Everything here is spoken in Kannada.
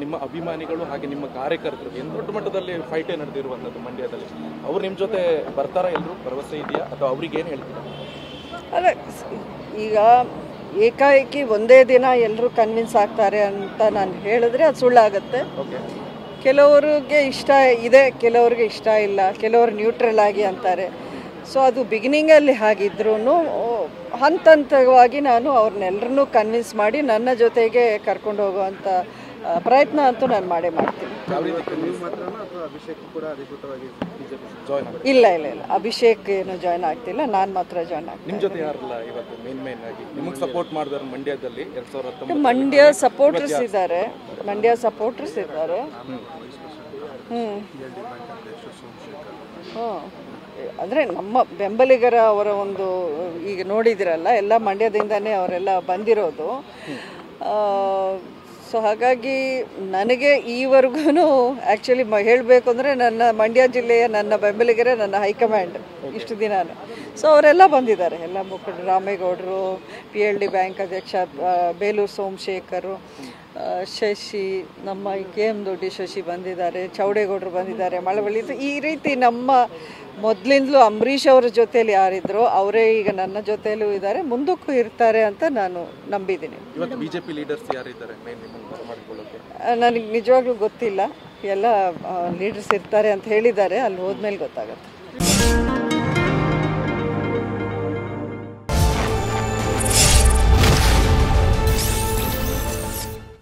ನಿಮ್ಮ ಅಭಿಮಾನಿಗಳು ಹಾಗೆ ನಿಮ್ಮ ಕಾರ್ಯಕರ್ತರು ಏನು ದೊಡ್ಡ ಮಟ್ಟದಲ್ಲಿ ಫೈಟೇ ನಡೆದಿರುವಂಥದ್ದು ಮಂಡ್ಯದಲ್ಲಿ. ಅವ್ರು ನಿಮ್ಮ ಜೊತೆ ಬರ್ತಾರಾ? ಎಲ್ಲರೂ ಭರವಸೆ ಇದೆಯಾ ಅಥವಾ ಅವ್ರಿಗೆ ಏನು ಹೇಳ್ತೀರಾ? ಅಲ್ಲ, ಈಗ ಏಕಾಏಕಿ ಒಂದೇ ದಿನ ಎಲ್ಲರೂ ಕನ್ವಿನ್ಸ್ ಆಗ್ತಾರೆ ಅಂತ ನಾನು ಹೇಳಿದ್ರೆ ಅದು ಸುಳ್ಳಾಗುತ್ತೆ. ಕೆಲವ್ರಿಗೆ ಇಷ್ಟ ಇದೆ, ಕೆಲವ್ರಿಗೆ ಇಷ್ಟ ಇಲ್ಲ, ಕೆಲವರು ನ್ಯೂಟ್ರಲ್ ಆಗಿ ಅಂತಾರೆ. ಸೊ ಅದು ಬಿಗಿನಿಂಗಲ್ಲಿ ಹಾಗಿದ್ರೂ ಹಂತ ಹಂತವಾಗಿ ನಾನು ಅವ್ರನ್ನೆಲ್ಲರನ್ನೂ ಕನ್ವಿನ್ಸ್ ಮಾಡಿ ನನ್ನ ಜೊತೆಗೆ ಕರ್ಕೊಂಡು ಹೋಗುವಂಥ ಪ್ರಯತ್ನ ಅಂತೂ ನಾನು ಮಾಡೇ ಮಾಡ್ತೀನಿ. ಇಲ್ಲ ಇಲ್ಲ ಇಲ್ಲ, ಅಭಿಷೇಕ್ ಏನು ಜಾಯ್ನ್ ಆಗ್ತಿಲ್ಲ, ನಾನು ಮಾತ್ರ ಜಾಯ್ನ್ ಆಗ್ತೀನಿ. ನಿಮ್ಮ ಜೊತೆ ಯಾರಲ್ಲ ಇವತ್ತು ಮೇನ್ ಆಗಿ ನಿಮಗೆ ಸಪೋರ್ಟ್ ಮಾಡಿದ್ರು ಮಂಡ್ಯದಲ್ಲಿ 2019? ಮಂಡ್ಯ ಸಪೋರ್ಟರ್ಸ್ ಇದ್ದಾರೆ, ಮಂಡ್ಯ ಸಪೋರ್ಟರ್ಸ್ ಇದ್ದಾರೆ. ಅಂದರೆ ನಮ್ಮ ಬೆಂಬಲಿಗರ ಅವರ ಒಂದು ಈಗ ನೋಡಿದಿರಲ್ಲ, ಎಲ್ಲ ಮಂಡ್ಯದಿಂದನೇ ಅವರೆಲ್ಲ ಬಂದಿರೋದು. ಸೊ ಹಾಗಾಗಿ ನನಗೆ ಈವರೆಗೂ ಆ್ಯಕ್ಚುಲಿ ಹೇಳಬೇಕು ಅಂದರೆ ನನ್ನ ಮಂಡ್ಯ ಜಿಲ್ಲೆಯ ನನ್ನ ಬೆಂಬಲಿಗರೇ ನನ್ನ ಹೈಕಮಾಂಡ್ ಇಷ್ಟು ದಿನಾನು. ಸೊ ಅವರೆಲ್ಲ ಬಂದಿದ್ದಾರೆ, ಎಲ್ಲ ಮುಖಂಡರು, ರಾಮೇಗೌಡರು, PLD ಬ್ಯಾಂಕ್ ಅಧ್ಯಕ್ಷ ಬೇಲೂರು ಸೋಮಶೇಖರ್, ಶಶಿ, ನಮ್ಮ KM ದೊಡ್ಡಿ ಶಶಿ ಬಂದಿದ್ದಾರೆ, ಚೌಡೇಗೌಡರು ಬಂದಿದ್ದಾರೆ, ಮಳವಳ್ಳಿ. ಈ ರೀತಿ ನಮ್ಮ ಮೊದಲಿಂದಲೂ ಅಂಬರೀಷ್ ಅವರ ಜೊತೆಯಲ್ಲಿ ಯಾರಿದ್ರು ಅವರೇ ಈಗ ನನ್ನ ಜೊತೆಯಲ್ಲೂ ಇದ್ದಾರೆ, ಮುಂದಕ್ಕೂ ಇರ್ತಾರೆ ಅಂತ ನಾನು ನಂಬಿದ್ದೀನಿ. ಇವತ್ತು BJP ಲೀಡರ್ಸ್ ಯಾರಿದ್ದಾರೆ ನನಗೆ ನಿಜವಾಗ್ಲೂ ಗೊತ್ತಿಲ್ಲ. ಎಲ್ಲ ಲೀಡರ್ಸ್ ಇರ್ತಾರೆ ಅಂತ ಹೇಳಿದ್ದಾರೆ, ಅಲ್ಲಿ ಹೋದ್ಮೇಲೆ ಗೊತ್ತಾಗುತ್ತೆ.